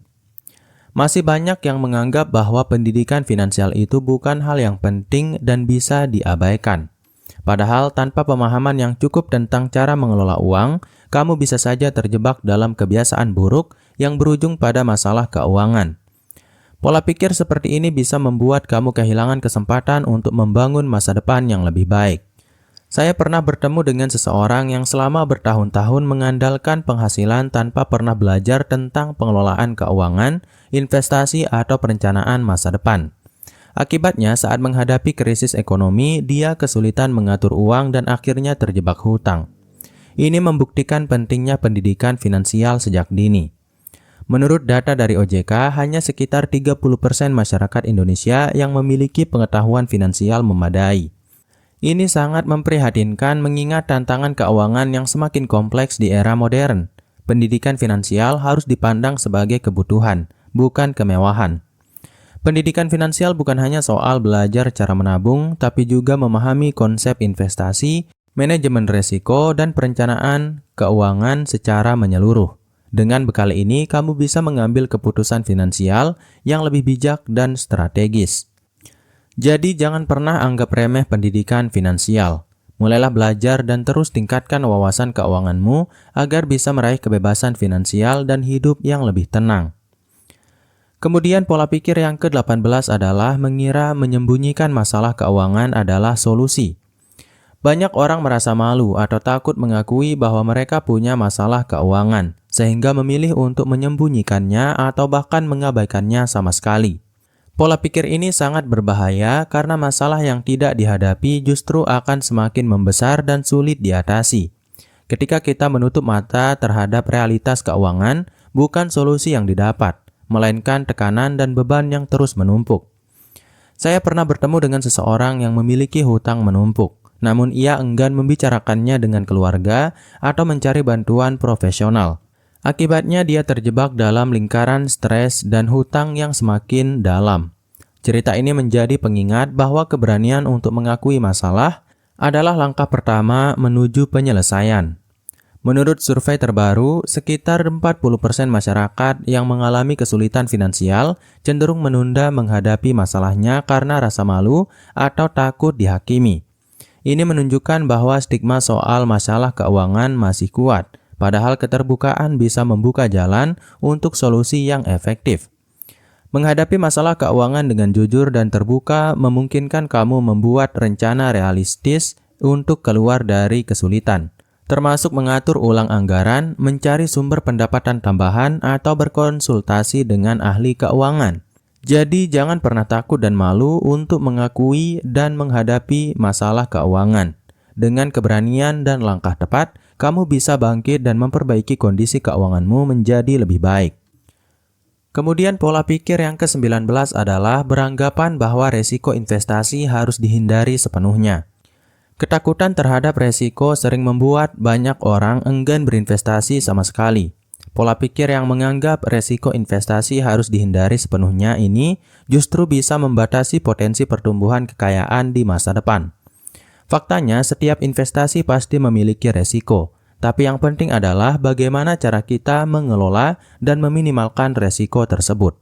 Masih banyak yang menganggap bahwa pendidikan finansial itu bukan hal yang penting dan bisa diabaikan. Padahal tanpa pemahaman yang cukup tentang cara mengelola uang, kamu bisa saja terjebak dalam kebiasaan buruk yang berujung pada masalah keuangan. Pola pikir seperti ini bisa membuat kamu kehilangan kesempatan untuk membangun masa depan yang lebih baik. Saya pernah bertemu dengan seseorang yang selama bertahun-tahun mengandalkan penghasilan tanpa pernah belajar tentang pengelolaan keuangan, investasi, atau perencanaan masa depan. Akibatnya, saat menghadapi krisis ekonomi, dia kesulitan mengatur uang dan akhirnya terjebak hutang. Ini membuktikan pentingnya pendidikan finansial sejak dini. Menurut data dari OJK, hanya sekitar 30% masyarakat Indonesia yang memiliki pengetahuan finansial memadai. Ini sangat memprihatinkan mengingat tantangan keuangan yang semakin kompleks di era modern. Pendidikan finansial harus dipandang sebagai kebutuhan, bukan kemewahan. Pendidikan finansial bukan hanya soal belajar cara menabung, tapi juga memahami konsep investasi, manajemen risiko, dan perencanaan keuangan secara menyeluruh. Dengan bekal ini, kamu bisa mengambil keputusan finansial yang lebih bijak dan strategis. Jadi jangan pernah anggap remeh pendidikan finansial. Mulailah belajar dan terus tingkatkan wawasan keuanganmu agar bisa meraih kebebasan finansial dan hidup yang lebih tenang. Kemudian pola pikir yang ke-18 adalah mengira menyembunyikan masalah keuangan adalah solusi. Banyak orang merasa malu atau takut mengakui bahwa mereka punya masalah keuangan, sehingga memilih untuk menyembunyikannya atau bahkan mengabaikannya sama sekali. Pola pikir ini sangat berbahaya karena masalah yang tidak dihadapi justru akan semakin membesar dan sulit diatasi. Ketika kita menutup mata terhadap realitas keuangan, bukan solusi yang didapat, melainkan tekanan dan beban yang terus menumpuk. Saya pernah bertemu dengan seseorang yang memiliki hutang menumpuk, namun ia enggan membicarakannya dengan keluarga atau mencari bantuan profesional. Akibatnya dia terjebak dalam lingkaran stres dan hutang yang semakin dalam. Cerita ini menjadi pengingat bahwa keberanian untuk mengakui masalah adalah langkah pertama menuju penyelesaian. Menurut survei terbaru, sekitar 40% masyarakat yang mengalami kesulitan finansial cenderung menunda menghadapi masalahnya karena rasa malu atau takut dihakimi. Ini menunjukkan bahwa stigma soal masalah keuangan masih kuat. Padahal keterbukaan bisa membuka jalan untuk solusi yang efektif. Menghadapi masalah keuangan dengan jujur dan terbuka memungkinkan kamu membuat rencana realistis untuk keluar dari kesulitan, termasuk mengatur ulang anggaran, mencari sumber pendapatan tambahan, atau berkonsultasi dengan ahli keuangan. Jadi jangan pernah takut dan malu untuk mengakui dan menghadapi masalah keuangan. Dengan keberanian dan langkah tepat, kamu bisa bangkit dan memperbaiki kondisi keuanganmu menjadi lebih baik. Kemudian pola pikir yang ke-19 adalah beranggapan bahwa resiko investasi harus dihindari sepenuhnya. Ketakutan terhadap resiko sering membuat banyak orang enggan berinvestasi sama sekali. Pola pikir yang menganggap resiko investasi harus dihindari sepenuhnya ini justru bisa membatasi potensi pertumbuhan kekayaan di masa depan. Faktanya, setiap investasi pasti memiliki resiko, tapi yang penting adalah bagaimana cara kita mengelola dan meminimalkan resiko tersebut.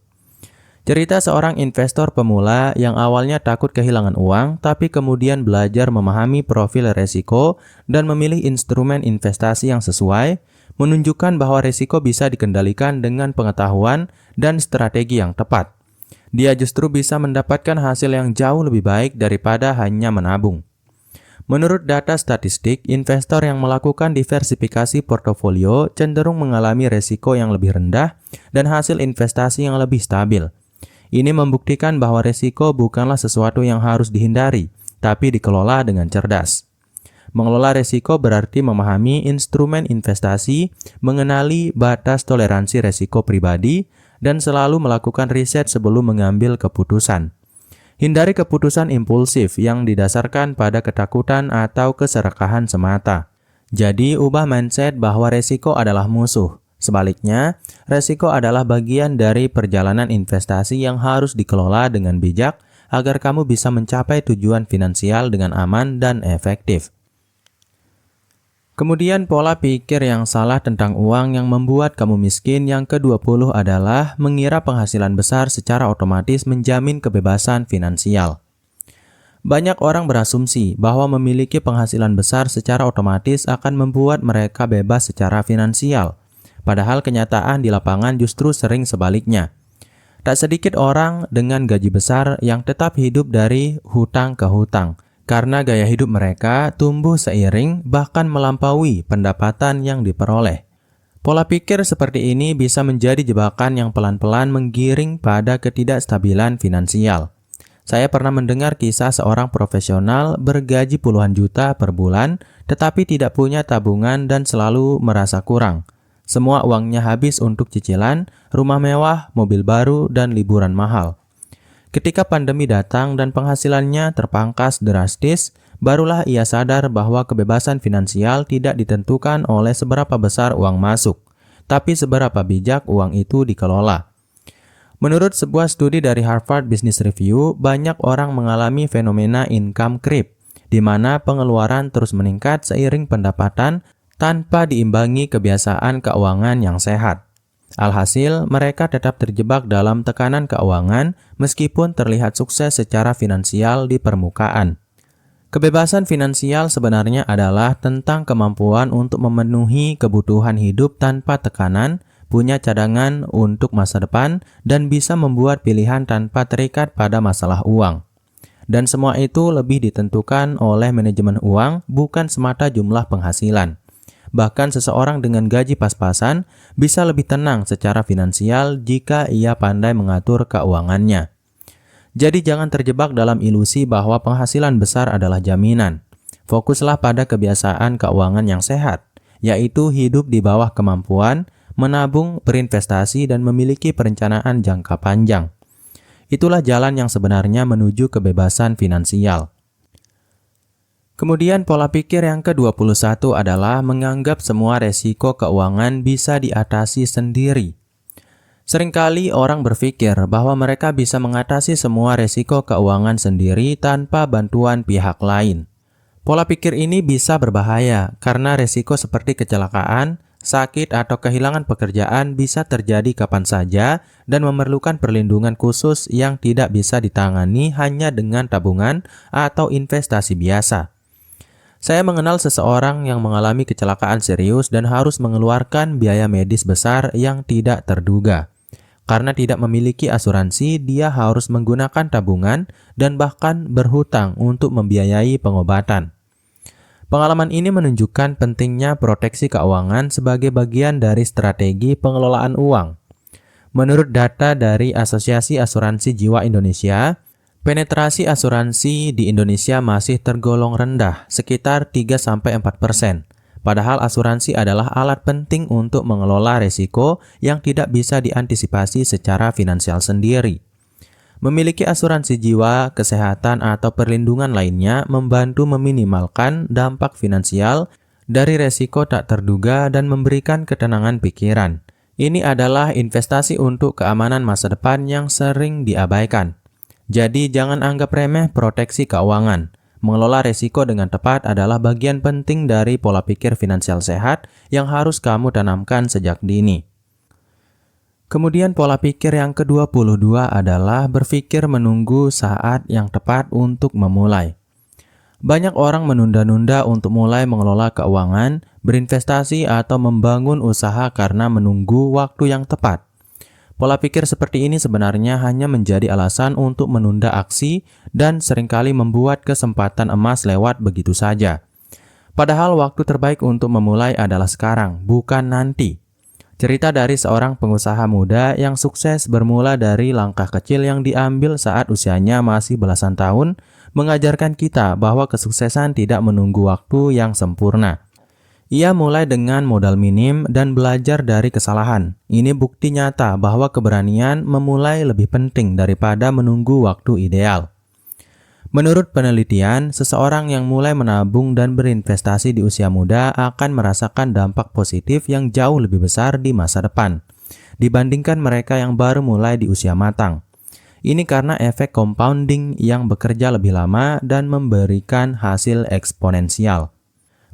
Cerita seorang investor pemula yang awalnya takut kehilangan uang, tapi kemudian belajar memahami profil resiko dan memilih instrumen investasi yang sesuai, menunjukkan bahwa risiko bisa dikendalikan dengan pengetahuan dan strategi yang tepat. Dia justru bisa mendapatkan hasil yang jauh lebih baik daripada hanya menabung. Menurut data statistik, investor yang melakukan diversifikasi portofolio cenderung mengalami risiko yang lebih rendah dan hasil investasi yang lebih stabil. Ini membuktikan bahwa risiko bukanlah sesuatu yang harus dihindari, tapi dikelola dengan cerdas. Mengelola risiko berarti memahami instrumen investasi, mengenali batas toleransi risiko pribadi, dan selalu melakukan riset sebelum mengambil keputusan. Hindari keputusan impulsif yang didasarkan pada ketakutan atau keserakahan semata. Jadi, ubah mindset bahwa risiko adalah musuh. Sebaliknya, risiko adalah bagian dari perjalanan investasi yang harus dikelola dengan bijak agar kamu bisa mencapai tujuan finansial dengan aman dan efektif. Kemudian pola pikir yang salah tentang uang yang membuat kamu miskin yang ke-20 adalah mengira penghasilan besar secara otomatis menjamin kebebasan finansial. Banyak orang berasumsi bahwa memiliki penghasilan besar secara otomatis akan membuat mereka bebas secara finansial. Padahal kenyataan di lapangan justru sering sebaliknya. Tak sedikit orang dengan gaji besar yang tetap hidup dari hutang ke hutang. Karena gaya hidup mereka tumbuh seiring bahkan melampaui pendapatan yang diperoleh. Pola pikir seperti ini bisa menjadi jebakan yang pelan-pelan menggiring pada ketidakstabilan finansial. Saya pernah mendengar kisah seorang profesional bergaji puluhan juta per bulan, tetapi tidak punya tabungan dan selalu merasa kurang. Semua uangnya habis untuk cicilan, rumah mewah, mobil baru, dan liburan mahal. Ketika pandemi datang dan penghasilannya terpangkas drastis, barulah ia sadar bahwa kebebasan finansial tidak ditentukan oleh seberapa besar uang masuk, tapi seberapa bijak uang itu dikelola. Menurut sebuah studi dari Harvard Business Review, banyak orang mengalami fenomena income creep, di mana pengeluaran terus meningkat seiring pendapatan tanpa diimbangi kebiasaan keuangan yang sehat. Alhasil, mereka tetap terjebak dalam tekanan keuangan meskipun terlihat sukses secara finansial di permukaan. Kebebasan finansial sebenarnya adalah tentang kemampuan untuk memenuhi kebutuhan hidup tanpa tekanan, punya cadangan untuk masa depan, dan bisa membuat pilihan tanpa terikat pada masalah uang. Dan semua itu lebih ditentukan oleh manajemen uang, bukan semata jumlah penghasilan. Bahkan seseorang dengan gaji pas-pasan bisa lebih tenang secara finansial jika ia pandai mengatur keuangannya. Jadi jangan terjebak dalam ilusi bahwa penghasilan besar adalah jaminan. Fokuslah pada kebiasaan keuangan yang sehat, yaitu hidup di bawah kemampuan, menabung, berinvestasi, dan memiliki perencanaan jangka panjang. Itulah jalan yang sebenarnya menuju kebebasan finansial. Kemudian pola pikir yang ke-21 adalah menganggap semua resiko keuangan bisa diatasi sendiri. Seringkali orang berpikir bahwa mereka bisa mengatasi semua resiko keuangan sendiri tanpa bantuan pihak lain. Pola pikir ini bisa berbahaya karena resiko seperti kecelakaan, sakit, atau kehilangan pekerjaan bisa terjadi kapan saja dan memerlukan perlindungan khusus yang tidak bisa ditangani hanya dengan tabungan atau investasi biasa. Saya mengenal seseorang yang mengalami kecelakaan serius dan harus mengeluarkan biaya medis besar yang tidak terduga. Karena tidak memiliki asuransi, dia harus menggunakan tabungan dan bahkan berhutang untuk membiayai pengobatan. Pengalaman ini menunjukkan pentingnya proteksi keuangan sebagai bagian dari strategi pengelolaan uang. Menurut data dari Asosiasi Asuransi Jiwa Indonesia, penetrasi asuransi di Indonesia masih tergolong rendah, sekitar 3-4%. Padahal asuransi adalah alat penting untuk mengelola risiko yang tidak bisa diantisipasi secara finansial sendiri. Memiliki asuransi jiwa, kesehatan, atau perlindungan lainnya membantu meminimalkan dampak finansial dari risiko tak terduga dan memberikan ketenangan pikiran. Ini adalah investasi untuk keamanan masa depan yang sering diabaikan. Jadi jangan anggap remeh proteksi keuangan. Mengelola risiko dengan tepat adalah bagian penting dari pola pikir finansial sehat yang harus kamu tanamkan sejak dini. Kemudian pola pikir yang ke-22 adalah berpikir menunggu saat yang tepat untuk memulai. Banyak orang menunda-nunda untuk mulai mengelola keuangan, berinvestasi, atau membangun usaha karena menunggu waktu yang tepat. Pola pikir seperti ini sebenarnya hanya menjadi alasan untuk menunda aksi dan seringkali membuat kesempatan emas lewat begitu saja. Padahal waktu terbaik untuk memulai adalah sekarang, bukan nanti. Cerita dari seorang pengusaha muda yang sukses bermula dari langkah kecil yang diambil saat usianya masih belasan tahun, mengajarkan kita bahwa kesuksesan tidak menunggu waktu yang sempurna. Ia mulai dengan modal minim dan belajar dari kesalahan. Ini bukti nyata bahwa keberanian memulai lebih penting daripada menunggu waktu ideal. Menurut penelitian, seseorang yang mulai menabung dan berinvestasi di usia muda akan merasakan dampak positif yang jauh lebih besar di masa depan dibandingkan mereka yang baru mulai di usia matang. Ini karena efek compounding yang bekerja lebih lama dan memberikan hasil eksponensial.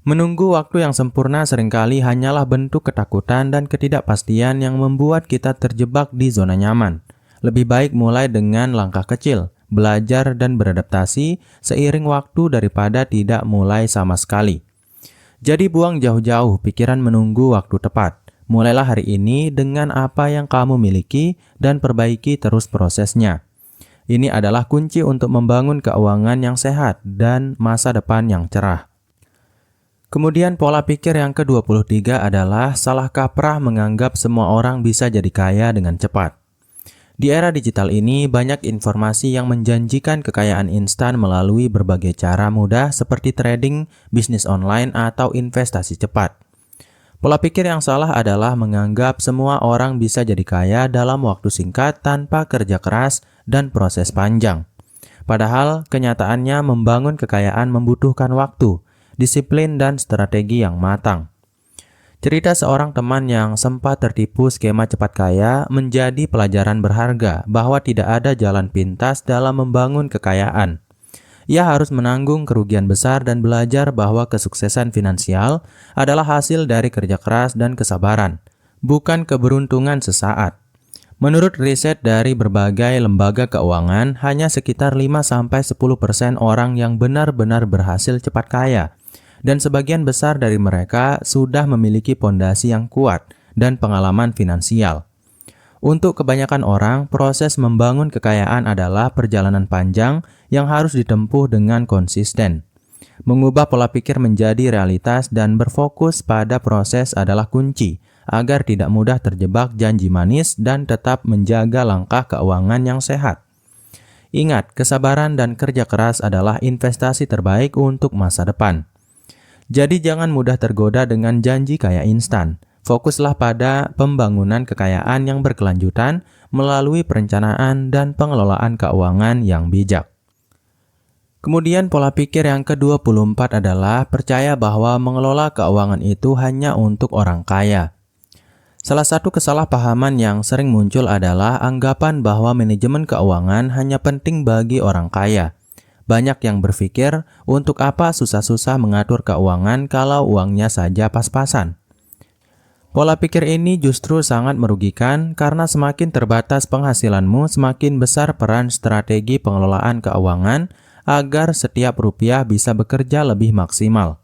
Menunggu waktu yang sempurna seringkali hanyalah bentuk ketakutan dan ketidakpastian yang membuat kita terjebak di zona nyaman. Lebih baik mulai dengan langkah kecil, belajar dan beradaptasi seiring waktu daripada tidak mulai sama sekali. Jadi buang jauh-jauh pikiran menunggu waktu tepat. Mulailah hari ini dengan apa yang kamu miliki dan perbaiki terus prosesnya. Ini adalah kunci untuk membangun keuangan yang sehat dan masa depan yang cerah. Kemudian pola pikir yang ke-23 adalah salah kaprah menganggap semua orang bisa jadi kaya dengan cepat. Di era digital ini, banyak informasi yang menjanjikan kekayaan instan melalui berbagai cara mudah seperti trading, bisnis online, atau investasi cepat. Pola pikir yang salah adalah menganggap semua orang bisa jadi kaya dalam waktu singkat tanpa kerja keras dan proses panjang. Padahal, kenyataannya membangun kekayaan membutuhkan waktu, disiplin, dan strategi yang matang. Cerita seorang teman yang sempat tertipu skema cepat kaya menjadi pelajaran berharga bahwa tidak ada jalan pintas dalam membangun kekayaan. Ia harus menanggung kerugian besar dan belajar bahwa kesuksesan finansial adalah hasil dari kerja keras dan kesabaran, bukan keberuntungan sesaat. Menurut riset dari berbagai lembaga keuangan, hanya sekitar 5-10% orang yang benar-benar berhasil cepat kaya, dan sebagian besar dari mereka sudah memiliki pondasi yang kuat dan pengalaman finansial. Untuk kebanyakan orang, proses membangun kekayaan adalah perjalanan panjang yang harus ditempuh dengan konsisten. Mengubah pola pikir menjadi realitas dan berfokus pada proses adalah kunci agar tidak mudah terjebak janji manis dan tetap menjaga langkah keuangan yang sehat. Ingat, kesabaran dan kerja keras adalah investasi terbaik untuk masa depan. Jadi jangan mudah tergoda dengan janji kaya instan. Fokuslah pada pembangunan kekayaan yang berkelanjutan melalui perencanaan dan pengelolaan keuangan yang bijak. Kemudian pola pikir yang ke-24 adalah percaya bahwa mengelola keuangan itu hanya untuk orang kaya. Salah satu kesalahpahaman yang sering muncul adalah anggapan bahwa manajemen keuangan hanya penting bagi orang kaya. Banyak yang berpikir, untuk apa susah-susah mengatur keuangan kalau uangnya saja pas-pasan. Pola pikir ini justru sangat merugikan karena semakin terbatas penghasilanmu, semakin besar peran strategi pengelolaan keuangan agar setiap rupiah bisa bekerja lebih maksimal.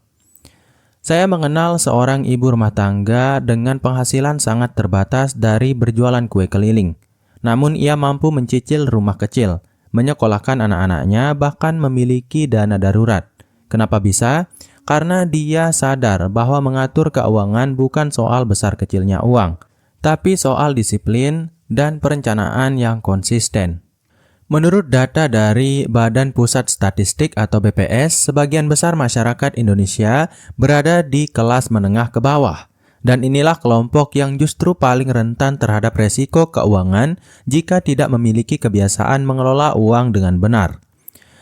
Saya mengenal seorang ibu rumah tangga dengan penghasilan sangat terbatas dari berjualan kue keliling. Namun ia mampu mencicil rumah kecil, menyekolahkan anak-anaknya, bahkan memiliki dana darurat. Kenapa bisa? Karena dia sadar bahwa mengatur keuangan bukan soal besar kecilnya uang, tapi soal disiplin dan perencanaan yang konsisten. Menurut data dari Badan Pusat Statistik atau BPS, sebagian besar masyarakat Indonesia berada di kelas menengah ke bawah. Dan inilah kelompok yang justru paling rentan terhadap resiko keuangan jika tidak memiliki kebiasaan mengelola uang dengan benar.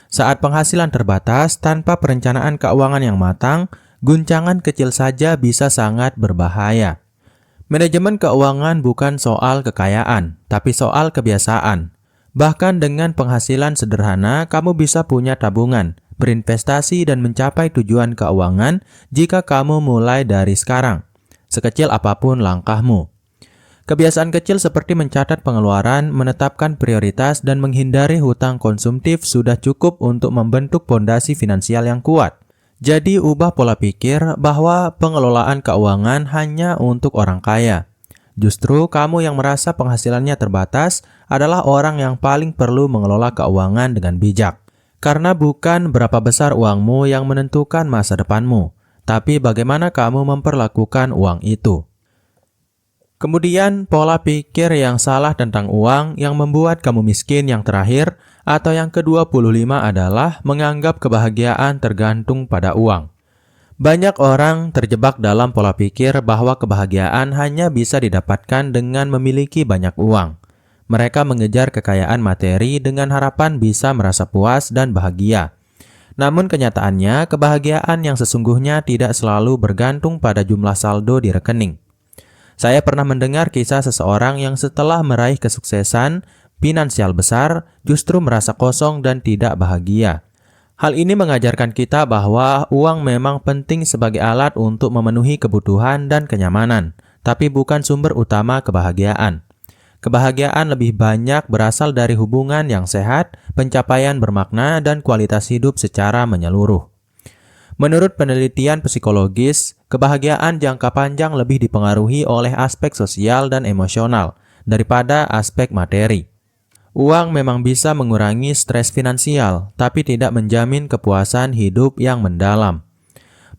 Saat penghasilan terbatas tanpa perencanaan keuangan yang matang, guncangan kecil saja bisa sangat berbahaya. Manajemen keuangan bukan soal kekayaan, tapi soal kebiasaan. Bahkan dengan penghasilan sederhana, kamu bisa punya tabungan, berinvestasi, dan mencapai tujuan keuangan jika kamu mulai dari sekarang, sekecil apapun langkahmu. Kebiasaan kecil seperti mencatat pengeluaran, menetapkan prioritas, dan menghindari hutang konsumtif sudah cukup untuk membentuk fondasi finansial yang kuat. Jadi, ubah pola pikir bahwa pengelolaan keuangan hanya untuk orang kaya. Justru kamu yang merasa penghasilannya terbatas adalah orang yang paling perlu mengelola keuangan dengan bijak. Karena bukan berapa besar uangmu yang menentukan masa depanmu, tapi bagaimana kamu memperlakukan uang itu. Kemudian, pola pikir yang salah tentang uang yang membuat kamu miskin yang terakhir atau yang ke-25 adalah menganggap kebahagiaan tergantung pada uang. Banyak orang terjebak dalam pola pikir bahwa kebahagiaan hanya bisa didapatkan dengan memiliki banyak uang. Mereka mengejar kekayaan materi dengan harapan bisa merasa puas dan bahagia. Namun kenyataannya, kebahagiaan yang sesungguhnya tidak selalu bergantung pada jumlah saldo di rekening. Saya pernah mendengar kisah seseorang yang setelah meraih kesuksesan finansial besar, justru merasa kosong dan tidak bahagia. Hal ini mengajarkan kita bahwa uang memang penting sebagai alat untuk memenuhi kebutuhan dan kenyamanan, tapi bukan sumber utama kebahagiaan. Kebahagiaan lebih banyak berasal dari hubungan yang sehat, pencapaian bermakna, dan kualitas hidup secara menyeluruh. Menurut penelitian psikologis, kebahagiaan jangka panjang lebih dipengaruhi oleh aspek sosial dan emosional daripada aspek materi. Uang memang bisa mengurangi stres finansial, tapi tidak menjamin kepuasan hidup yang mendalam.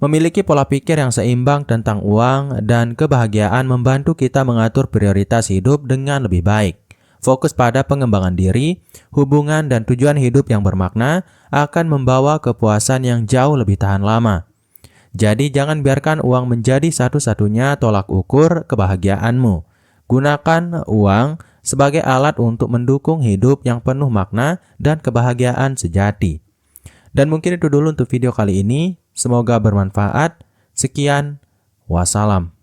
Memiliki pola pikir yang seimbang tentang uang dan kebahagiaan membantu kita mengatur prioritas hidup dengan lebih baik. Fokus pada pengembangan diri, hubungan, dan tujuan hidup yang bermakna akan membawa kepuasan yang jauh lebih tahan lama. Jadi jangan biarkan uang menjadi satu-satunya tolak ukur kebahagiaanmu. Gunakan uang sebagai alat untuk mendukung hidup yang penuh makna dan kebahagiaan sejati. Dan mungkin itu dulu untuk video kali ini. Semoga bermanfaat. Sekian, wassalam.